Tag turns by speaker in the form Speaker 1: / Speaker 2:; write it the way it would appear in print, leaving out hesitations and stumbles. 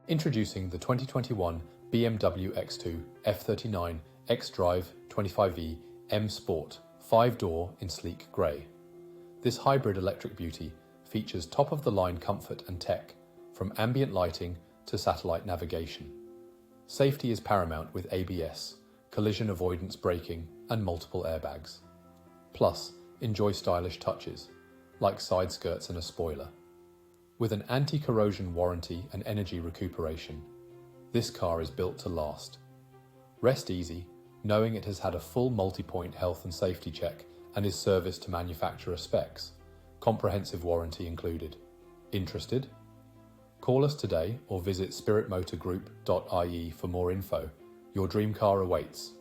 Speaker 1: Introducing the 2021 BMW X2 F39 XDRIVE25E M Sport 5-door in sleek grey. This hybrid electric beauty features top-of-the-line comfort and tech, from ambient lighting to satellite navigation. Safety is paramount with ABS, collision avoidance braking, and multiple airbags. Plus, enjoy stylish touches, like side skirts and a spoiler. With an anti-corrosion warranty and energy recuperation, this car is built to last. Rest easy, knowing it has had a full multi-point health and safety check and is serviced to manufacturer specs, comprehensive warranty included. Interested? Call us today or visit spiritmotorgroup.ie for more info. Your dream car awaits.